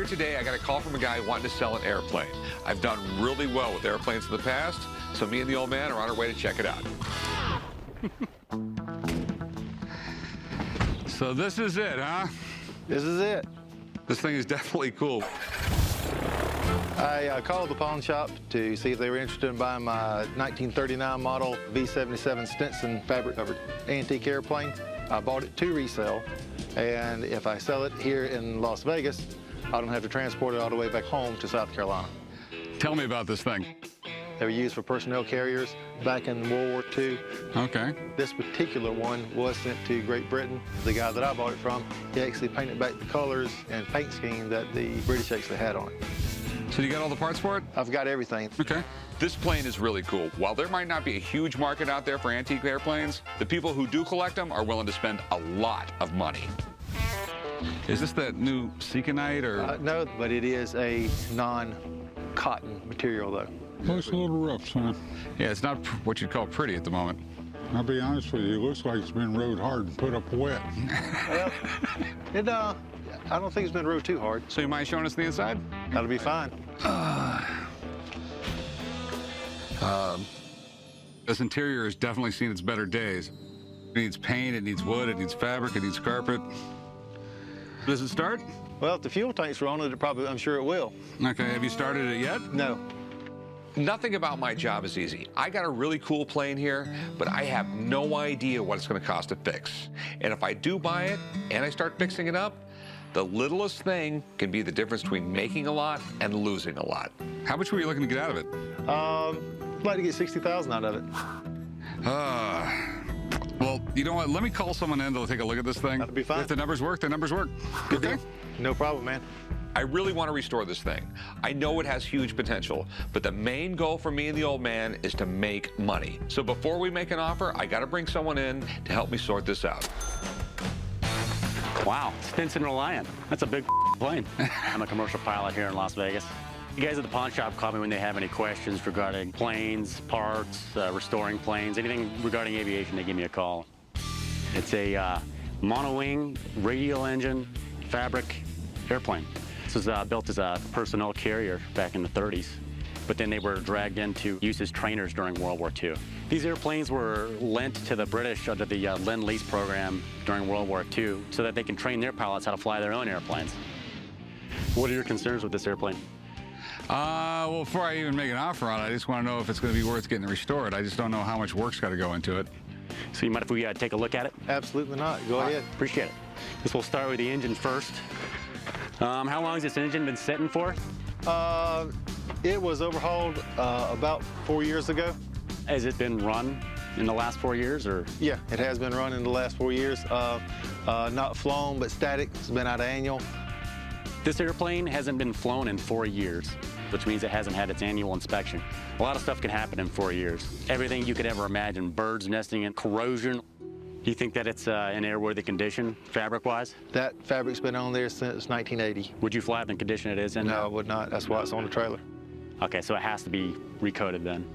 today, I got a call from a guy wanting to sell an airplane. I've done really well with airplanes in the past, so me and the old man are on our way to check it out. So this is it, huh? This is it. This thing is definitely cool. I called the pawn shop to see if they were interested in buying my 1939 model V-77 Stinson fabric-covered antique airplane. I bought it to resell, and if I sell it here in Las Vegas, I don't have to transport it all the way back home to South Carolina. Tell me about this thing. They were used for personnel carriers back in World War II. Okay. This particular one was sent to Great Britain. The guy that I bought it from, he actually painted back the colors and paint scheme that the British actually had on it. So you got all the parts for it? I've got everything. Okay. This plane is really cool. While there might not be a huge market out there for antique airplanes, the people who do collect them are willing to spend a lot of money. Is this that new Seekonite or? No, but it is a non-cotton material, though. Looks a little rough, son. Yeah, it's not what you'd call pretty at the moment. I'll be honest with you, it looks like it's been rode hard and put up wet. Well, I don't think it's been rode too hard. So you mind showing us the inside? That'll be fine. This interior has definitely seen its better days. It needs paint, it needs wood, it needs fabric, it needs carpet. Does it start? Well, if the fuel tanks were on it, I'm sure it will. Okay, have you started it yet? No. Nothing about my job is easy. I got a really cool plane here, but I have no idea what it's going to cost to fix. And if I do buy it and I start fixing it up, the littlest thing can be the difference between making a lot and losing a lot. How much were you looking to get out of it? I'd like to get $60,000 out of it. Well, you know what? Let me call someone in to take a look at this thing. That'll be fine. If the numbers work, the numbers work. Good Okay? deal. No problem, man. I really want to restore this thing. I know it has huge potential, but the main goal for me and the old man is to make money. So before we make an offer, I got to bring someone in to help me sort this out. Wow, Stinson Reliant. That's a big plane. I'm a commercial pilot here in Las Vegas. You guys at the pawn shop call me when they have any questions regarding planes, parts, restoring planes, anything regarding aviation, they give me a call. It's a monowing, radial engine, fabric airplane. This was built as a personnel carrier back in the 30s, but then they were dragged into use as trainers during World War II. These airplanes were lent to the British under the Lend-Lease program during World War II so that they can train their pilots how to fly their own airplanes. What are your concerns with this airplane? Well, before I even make an offer on it, I just want to know if it's going to be worth getting restored. I just don't know how much work's got to go into it. So you mind if we take a look at it? Absolutely not. Go ahead. Appreciate it. Guess we'll start with the engine first. How long has this engine been sitting for? It was overhauled about 4 years ago. Has it been run in the last 4 years, or? Yeah, it has been run in the last 4 years. Not flown, but static. It's been out of annual. This airplane hasn't been flown in 4 years, which means it hasn't had its annual inspection. A lot of stuff can happen in 4 years. Everything you could ever imagine, birds nesting in, corrosion. Do you think that it's in airworthy condition, fabric-wise? That fabric's been on there since 1980. Would you fly it in the condition it is in? No, I would not. That's why it's on the trailer. Okay, so it has to be recoated then.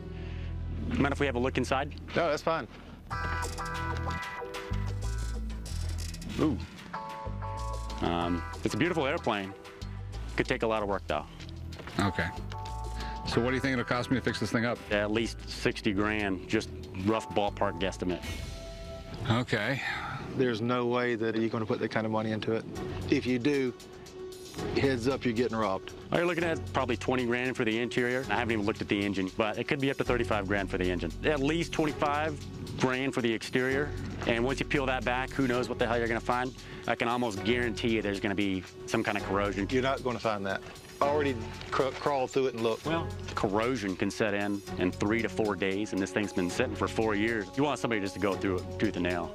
Mind if we have a look inside? No, that's fine. Ooh. It's a beautiful airplane. Could take a lot of work, though. Okay. So what do you think it'll cost me to fix this thing up? At least 60 grand, just rough ballpark guesstimate. Okay. There's no way that you're going to put that kind of money into it. If you do, heads up, you're getting robbed. Well, you're looking at probably 20 grand for the interior. I haven't even looked at the engine, but it could be up to 35 grand for the engine. At least 25 grand for the exterior. And once you peel that back, who knows what the hell you're going to find. I can almost guarantee you there's going to be some kind of corrosion. You're not going to find that. I already crawled through it and looked. Well, corrosion can set in 3 to 4 days, and this thing's been sitting for 4 years. You want somebody just to go through it tooth and nail.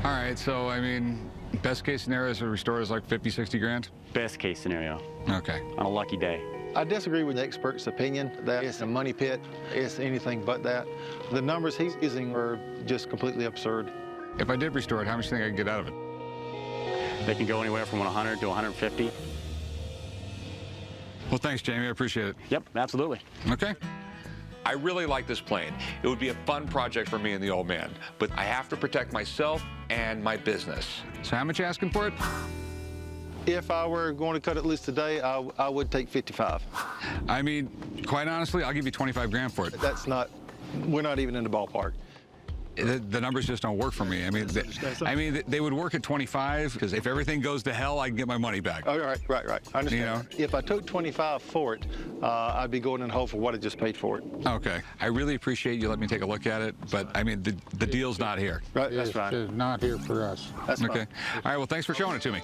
All right, so, I mean, best case scenario is to restore is like 50, 60 grand? Best case scenario. Okay. On a lucky day. I disagree with the expert's opinion that it's a money pit. It's anything but that. The numbers he's using are just completely absurd. If I did restore it, how much do you think I could get out of it? They can go anywhere from 100 to 150. Well, thanks, Jamie. I appreciate it. Yep, absolutely. Okay. I really like this plane. It would be a fun project for me and the old man, but I have to protect myself and my business. So how much you asking for it? If I were going to cut it loose today, I would take 55. I mean, quite honestly, I'll give you 25 grand for it. That's not, we're not even in the ballpark. The numbers just don't work for me. I mean, they would work at 25 because if everything goes to hell, I can get my money back. Oh, right. I understand. You know? If I took 25 for it, I'd be going in the hole for what I just paid for it. Okay. I really appreciate you letting me take a look at it, but I mean, the deal's not here. Right, that's It's fine. not here for us. That's Okay. fine. All right. Well, thanks for showing it to me.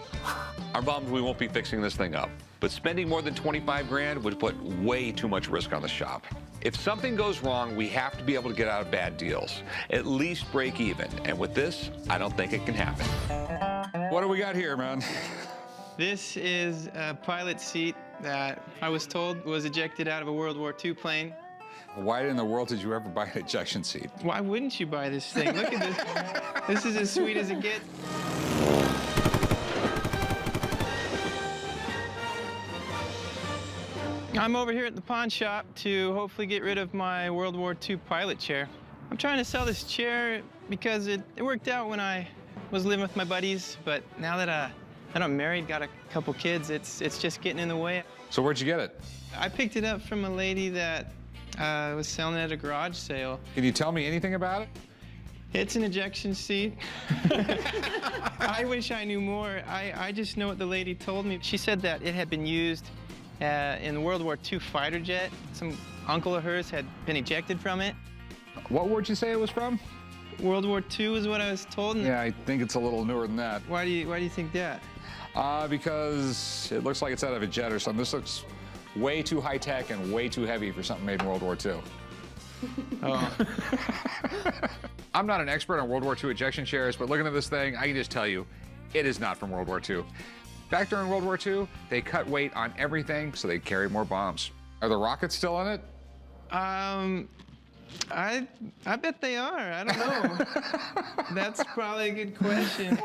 I'm bummed we won't be fixing this thing up, but spending more than 25 grand would put way too much risk on the shop. If something goes wrong, we have to be able to get out of bad deals, at least break even. And with this, I don't think it can happen. What do we got here, man? This is a pilot seat that I was told was ejected out of a World War II plane. Why in the world did you ever buy an ejection seat? Why wouldn't you buy this thing? Look at this. This is as sweet as it gets. I'm over here at the pawn shop to hopefully get rid of my World War II pilot chair. I'm trying to sell this chair because it worked out when I was living with my buddies, but now that I'm married, got a couple kids, it's just getting in the way. So where'd you get it? I picked it up from a lady that was selling it at a garage sale. Can you tell me anything about it? It's an ejection seat. I wish I knew more. I just know what the lady told me. She said that it had been used in the World War II fighter jet. Some uncle of hers had been ejected from it. What would you say it was from? World War II is what I was told. Yeah, I think it's a little newer than that. Why do you think that? Because it looks like it's out of a jet or something. This looks way too high tech and way too heavy for something made in World War II. Oh. I'm not an expert on World War II ejection chairs, but looking at this thing, I can just tell you, it is not from World War II. Back during World War II, they cut weight on everything so they carry more bombs. Are the rockets still in it? I bet they are. I don't know. That's probably a good question.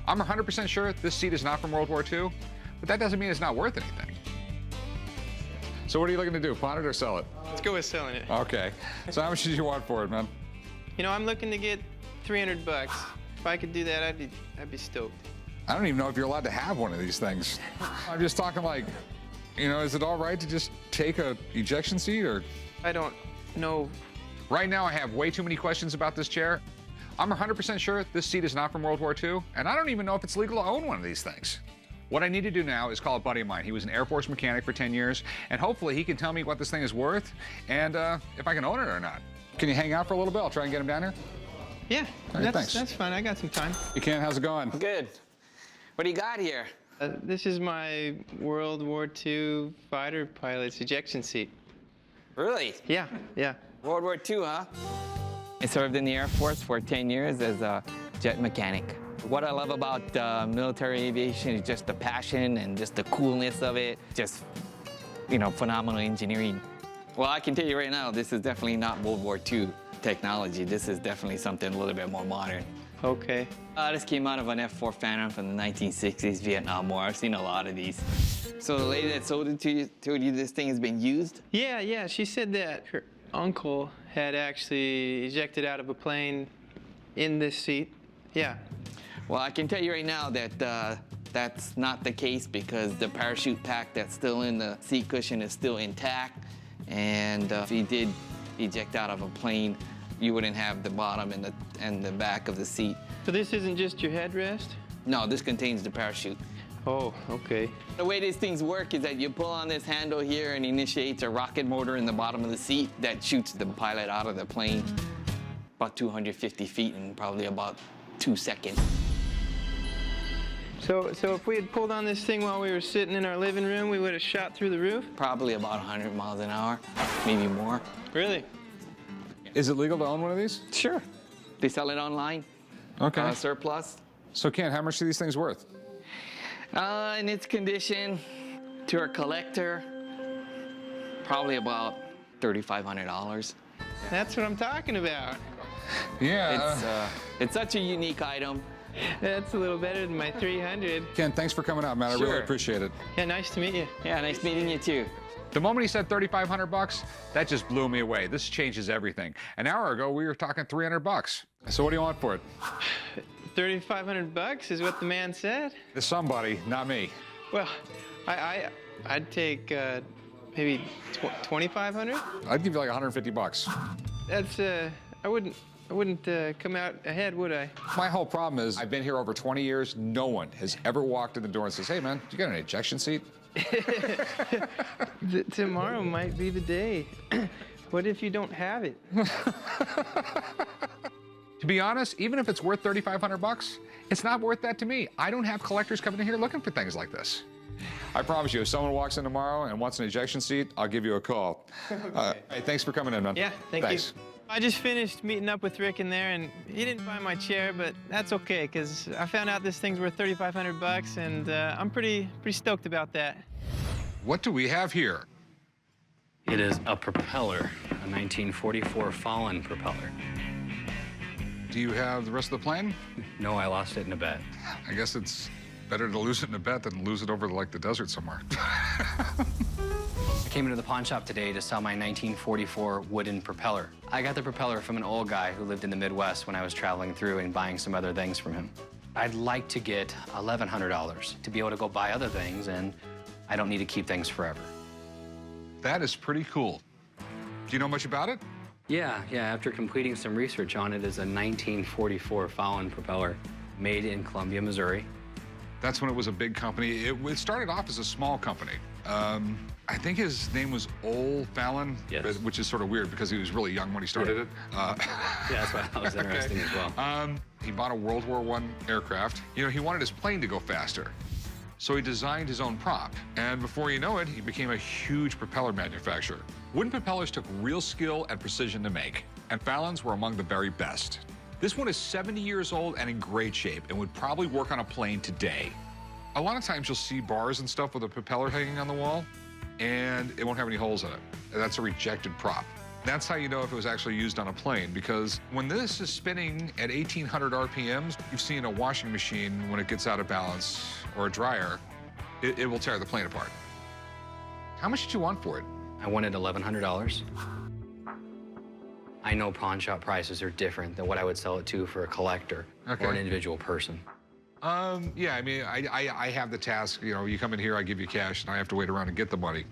I'm 100% sure this seat is not from World War II, but that doesn't mean it's not worth anything. So what are you looking to do, pawn it or sell it? Let's go with selling it. Okay. So how much did you want for it, man? You know, I'm looking to get 300 bucks. If I could do that, I'd be stoked. I don't even know if you're allowed to have one of these things. I'm just talking like, you know, is it all right to just take a ejection seat or? I don't know. Right now, I have way too many questions about this chair. I'm 100% sure this seat is not from World War II, and I don't even know if it's legal to own one of these things. What I need to do now is call a buddy of mine. He was an Air Force mechanic for 10 years, and hopefully he can tell me what this thing is worth and if I can own it or not. Can you hang out for a little bit? I'll try and get him down here. Yeah, All right, thanks. that's fine. I got some time. You can, how's it going? Good. What do you got here? This is my World War II fighter pilot's ejection seat. Really? Yeah. World War II, huh? I served in the Air Force for 10 years as a jet mechanic. What I love about military aviation is just the passion and just the coolness of it. Just, you know, phenomenal engineering. Well, I can tell you right now, this is definitely not World War II technology. This is definitely something a little bit more modern. Okay. This came out of an F-4 Phantom from the 1960s Vietnam War. I've seen a lot of these. So the lady that sold it to you told you this thing has been used? Yeah. She said that her uncle had actually ejected out of a plane in this seat. Yeah. Well, I can tell you right now that that's not the case because the parachute pack that's still in the seat cushion is still intact. And if he did eject out of a plane, you wouldn't have the bottom and the back of the seat. So this isn't just your headrest? No, this contains the parachute. Oh, okay. The way these things work is that you pull on this handle here and initiates a rocket motor in the bottom of the seat that shoots the pilot out of the plane about 250 feet in probably about 2 seconds. So if we had pulled on this thing while we were sitting in our living room, we would have shot through the roof? Probably about 100 miles an hour, maybe more. Really? Is it legal to own one of these? Sure. They sell it online. Okay. Surplus. So Ken, how much are these things worth? In its condition, to a collector, probably about $3,500. That's what I'm talking about. Yeah. It's such a unique item. That's a little better than my 300. Ken, thanks for coming out, man. I really Sure. appreciate it. Yeah, nice to meet you. Yeah, nice meeting you too. The moment he said 3,500 bucks, that just blew me away. This changes everything. An hour ago, we were talking 300 bucks. So what do you want for it? 3,500 bucks is what the man said. There's somebody, not me. Well, I'd take maybe 2,500. I'd give you like 150 bucks. That's I wouldn't come out ahead, would I? My whole problem is I've been here over 20 years. No one has ever walked in the door and says, "Hey, man, you got an ejection seat?" Tomorrow might be the day. What if you don't have it? To be honest, even if it's worth 3,500 bucks, it's not worth that to me. I don't have collectors coming in here looking for things like this. I promise you, if someone walks in tomorrow and wants an ejection seat, I'll give you a call. Hey, thanks for coming in, man. Yeah, Thanks. you. I just finished meeting up with Rick in there, and he didn't buy my chair, but that's okay, because I found out this thing's worth 3,500 bucks, and I'm pretty stoked about that. What do we have here? It is a propeller, a 1944 Fallen propeller. Do you have the rest of the plane? No, I lost it in a bet. I guess it's better to lose it in a bet than lose it over like the desert somewhere. I came into the pawn shop today to sell my 1944 wooden propeller. I got the propeller from an old guy who lived in the Midwest when I was traveling through and buying some other things from him. I'd like to get $1,100 to be able to go buy other things, and I don't need to keep things forever. That is pretty cool. Do you know much about it? Yeah, after completing some research on it, is a 1944 Fallen propeller made in Columbia, Missouri. That's when it was a big company. It started off as a small company. I think his name was Ole Fallon, Yes. which is sort of weird because he was really young when he started it. Yeah, that's why that was interesting as well. He bought a World War I aircraft. You know, he wanted his plane to go faster. So he designed his own prop. And before you know it, he became a huge propeller manufacturer. Wooden propellers took real skill and precision to make, and Fallon's were among the very best. This one is 70 years old and in great shape and would probably work on a plane today. A lot of times you'll see bars and stuff with a propeller hanging on the wall, and it won't have any holes in it. That's a rejected prop. That's how you know if it was actually used on a plane, because when this is spinning at 1,800 RPMs, you've seen a washing machine, when it gets out of balance, or a dryer, it will tear the plane apart. How much did you want for it? I wanted $1,100. I know pawn shop prices are different than what I would sell it to for a collector Okay. or an individual person. Yeah, I mean, I have the task, you know, you come in here, I give you cash, and I have to wait around and get the money.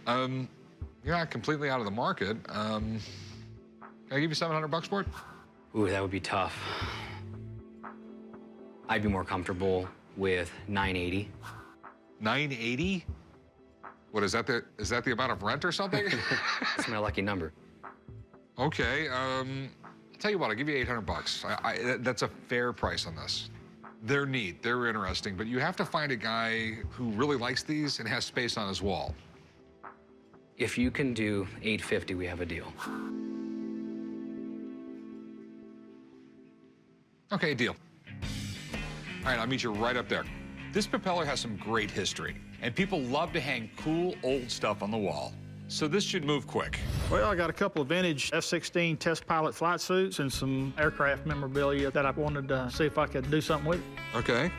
You're not completely out of the market. Can I give you 700 bucks for it? Ooh, that would be tough. I'd be more comfortable with $980. 980? What, is that the amount of rent or something? That's my lucky number. Okay, I'll tell you what, I'll give you 800 bucks. That's a fair price on this. They're neat, they're interesting, but you have to find a guy who really likes these and has space on his wall. If you can do $850, we have a deal. Okay, deal. All right, I'll meet you right up there. This propeller has some great history, and people love to hang cool old stuff on the wall. So this should move quick. Well, I got a couple of vintage F-16 test pilot flight suits and some aircraft memorabilia that I wanted to see if I could do something with. Okay.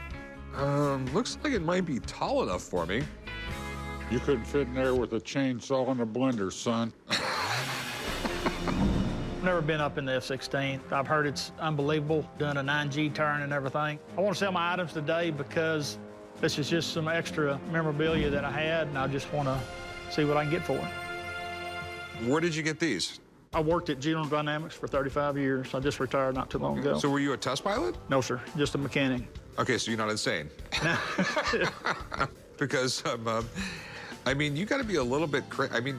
Looks like it might be tall enough for me. You couldn't fit in there with a chainsaw and a blender, son. I've never been up in the F-16. I've heard it's unbelievable, doing a 9G turn and everything. I want to sell my items today because this is just some extra memorabilia that I had, and I just want to see what I can get for it. Where did you get these? I worked at General Dynamics for 35 years. I just retired not too long ago. So were you a test pilot? No, sir, just a mechanic. Okay, so you're not insane. Because, I mean, you got to be a little bit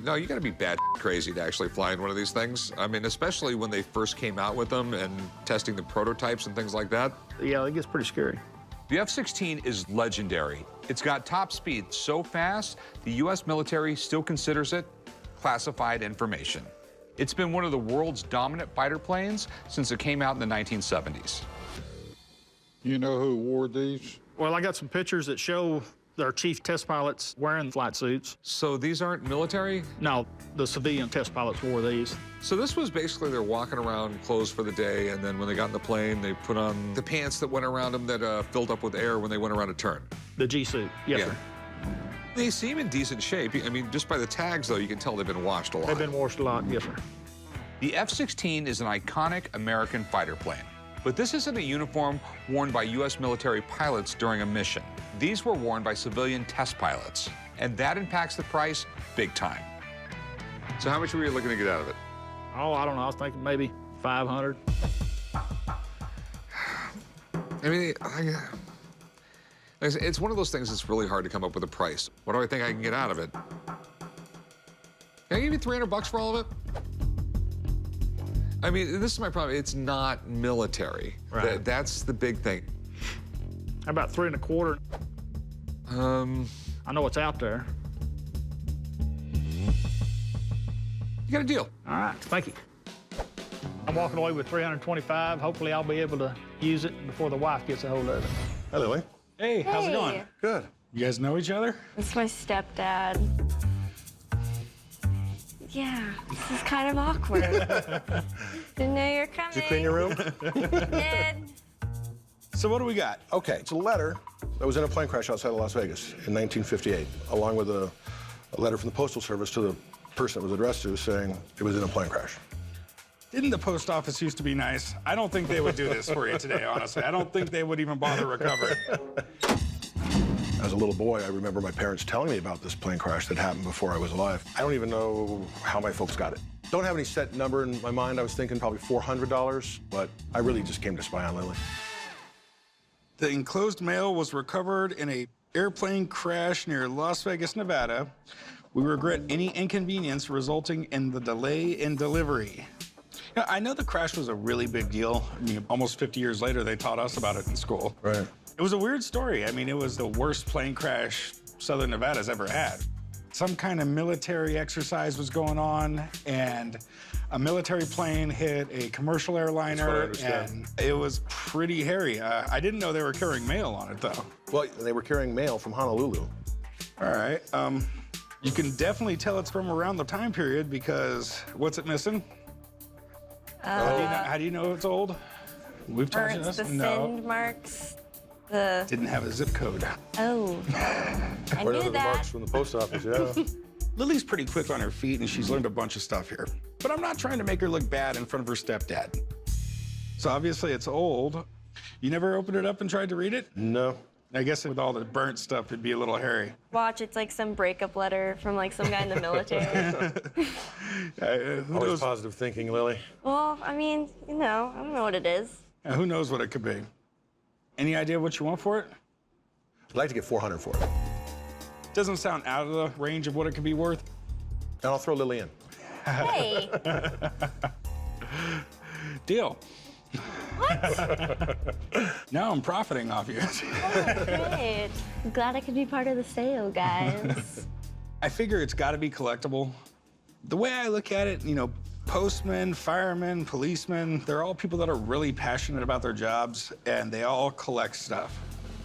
no, you got to be bad crazy to actually fly in one of these things. I mean, especially when they first came out with them and testing the prototypes and things like that. Yeah, it gets pretty scary. The F-16 is legendary. It's got top speed so fast, the U.S. military still considers it classified information. It's been one of the world's dominant fighter planes since it came out in the 1970s. You know who wore these? Well, I got some pictures that show their chief test pilots wearing flight suits. So these aren't military? No, the civilian test pilots wore these. So this was basically they're walking around clothes for the day, and then when they got in the plane, they put on the pants that went around them that filled up with air when they went around a turn. The G suit, yes, Yeah. sir. They seem in decent shape. I mean, just by the tags, though, you can tell they've been washed a lot. They've been washed a lot, yes, sir. The F-16 is an iconic American fighter plane, But this isn't a uniform worn by U.S. military pilots during a mission. These were worn by civilian test pilots, and that impacts the price big time. So how much were you looking to get out of it? Oh, I don't know. I was thinking maybe 500. I mean, it's one of those things that's really hard to come up with a price. What do I think I can get out of it? Can I give you $300 for all of it? I mean, this is my problem. It's not military. Right. That's the big thing. How about 3 1/4? I know what's out there. You got a deal. All right, thank you. I'm walking away with 325. Hopefully, I'll be able to use it before the wife gets a hold of it. Hi, Lily. Hey, how's it going? Good. You guys know each other? This is my stepdad. Yeah, this is kind of awkward. Didn't know you were coming. Did you clean your room? Did. So what do we got? Okay, it's a letter that was in a plane crash outside of Las Vegas in 1958, along with a letter from the Postal Service to the person it was addressed to saying it was in a plane crash. Didn't the post office used to be nice? I don't think they would do this for you today, honestly. I don't think they would even bother recovering. As a little boy, I remember my parents telling me about this plane crash that happened before I was alive. I don't even know how my folks got it. Don't have any set number in my mind. I was thinking probably $400, but I really just came to spy on Lily. The enclosed mail was recovered in a airplane crash near Las Vegas, Nevada. We regret any inconvenience resulting in the delay in delivery. You know, I know the crash was a really big deal. I mean, almost 50 years later, they taught us about it in school. Right. It was a weird story. I mean, it was the worst plane crash Southern Nevada's ever had. Some kind of military exercise was going on, and a military plane hit a commercial airliner, and it was pretty hairy. I didn't know they were carrying mail on it, though. Well, they were carrying mail from Honolulu. All right. You can definitely tell it's from around the time period because what's it missing? How do you know it's old? We've taught you Burns, this? the No. send marks, the... Didn't have a zip code. Oh, I Or knew the that. marks from the post office, yeah. Lily's pretty quick on her feet, and she's learned a bunch of stuff here. But I'm not trying to make her look bad in front of her stepdad. So obviously it's old. You never opened it up and tried to read it? No. I guess with all the burnt stuff, it'd be a little hairy. Watch, it's like some breakup letter from like some guy in the military. Who Always knows? positive thinking, Lily. Well, I mean, you know, I don't know what it is. Who knows what it could be? Any idea what you want for it? I'd like to get $400 for it. Doesn't sound out of the range of what it could be worth. And I'll throw Lily in. Hey, Deal. what? Now I'm profiting off you. Oh, great. I'm glad I could be part of the sale, guys. I figure it's got to be collectible. The way I look at it, you know, postmen, firemen, policemen, they're all people that are really passionate about their jobs, and they all collect stuff.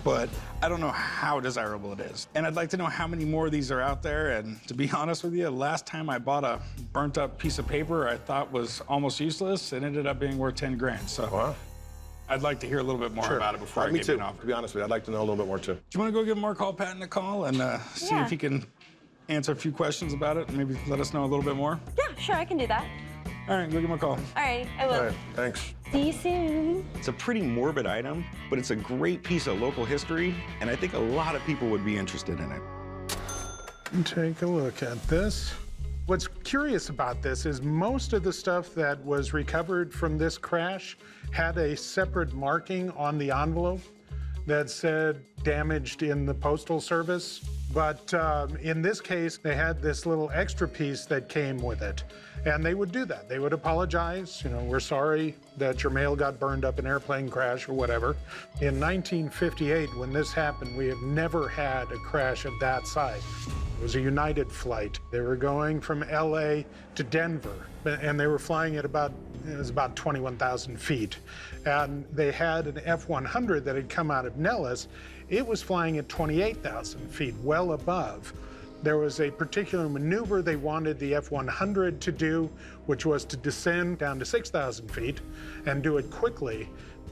But I don't know how desirable it is. And I'd like to know how many more of these are out there. And to be honest with you, last time I bought a burnt up piece of paper I thought was almost useless, it ended up being worth 10 grand. So Wow. I'd like to hear a little bit more about it before I Me give too. you an offer. To be honest with you, I'd like to know a little bit more too. Do you want to go give Mark Hall Patton a call and see Yeah. if he can answer a few questions about it and maybe let us know a little bit more? Yeah, sure, I can do that. All right, go give him a call. All right, I will. All right, thanks. See you soon. It's a pretty morbid item, but it's a great piece of local history, and I think a lot of people would be interested in it. Take a look at this. What's curious about this is most of the stuff that was recovered from this crash had a separate marking on the envelope that said damaged in the Postal Service. But in this case, they had this little extra piece that came with it. And they would do that. They would apologize. You know, we're sorry that your mail got burned up in an airplane crash or whatever. In 1958, when this happened, we have never had a crash of that size. It was a United flight. They were going from LA to Denver, and they were flying at about 21,000 feet. And they had an F-100 that had come out of Nellis. It was flying at 28,000 feet, well above. There was a particular maneuver they wanted the F-100 to do, which was to descend down to 6,000 feet and do it quickly.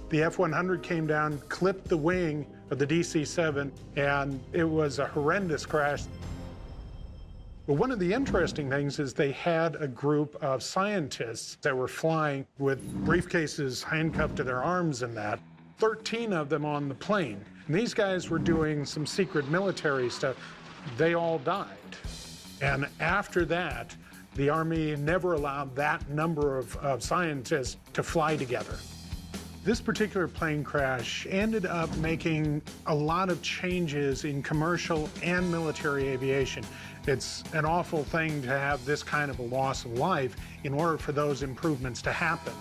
The F-100 came down, clipped the wing of the DC-7, and it was a horrendous crash. Well, one of the interesting things is they had a group of scientists that were flying with briefcases handcuffed to their arms and that, 13 of them on the plane. And these guys were doing some secret military stuff. They all died. And after that, the Army never allowed that number of scientists to fly together. This particular plane crash ended up making a lot of changes in commercial and military aviation. It's an awful thing to have this kind of a loss of life in order for those improvements to happen,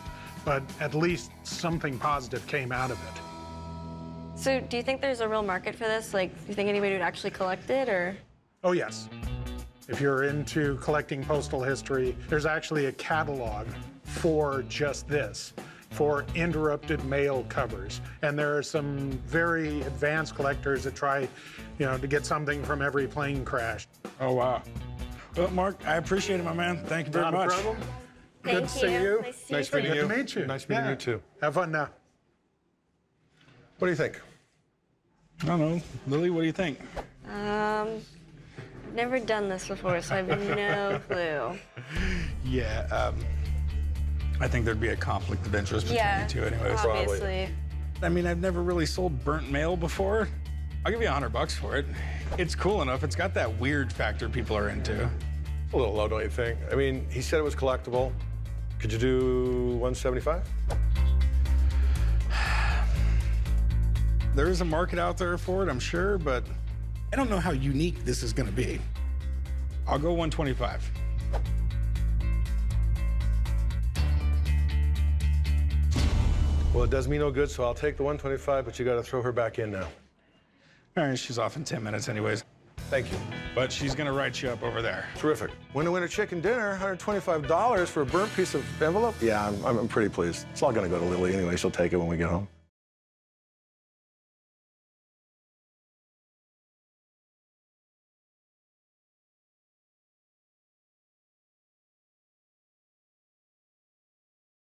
but at least something positive came out of it. So do you think there's a real market for this? Like, do you think anybody would actually collect it, or? Oh, yes. If you're into collecting postal history, there's actually a catalog for just this, for interrupted mail covers. And there are some very advanced collectors that try, to get something from every plane crash. Oh, wow. Well, Mark, I appreciate it, my man. Thank you very Not much. a problem. Thank Good to see you. Nice meeting you. Good to meet you. Nice meeting you too. Have fun now. What do you think? I don't know. Lily, what do you think? Never done this before, so I have no clue. Yeah, I think there'd be a conflict of interest between Yeah, you two anyways. obviously. I mean, I've never really sold burnt mail before. I'll give you $100 for it. It's cool enough. It's got that weird factor people are into. A little low, don't you think? I mean, he said it was collectible. Could you do 175? There is a market out there for it, I'm sure, but I don't know how unique this is gonna be. I'll go 125. Well, it does me no good, so I'll take the 125, but you got to throw her back in now. All right, she's off in 10 minutes anyways. Thank you. But she's gonna write you up over there. Terrific. Winner chicken dinner, $125 for a burnt piece of envelope? Yeah, I'm pretty pleased. It's all going to go to Lily anyway. She'll take it when we get home.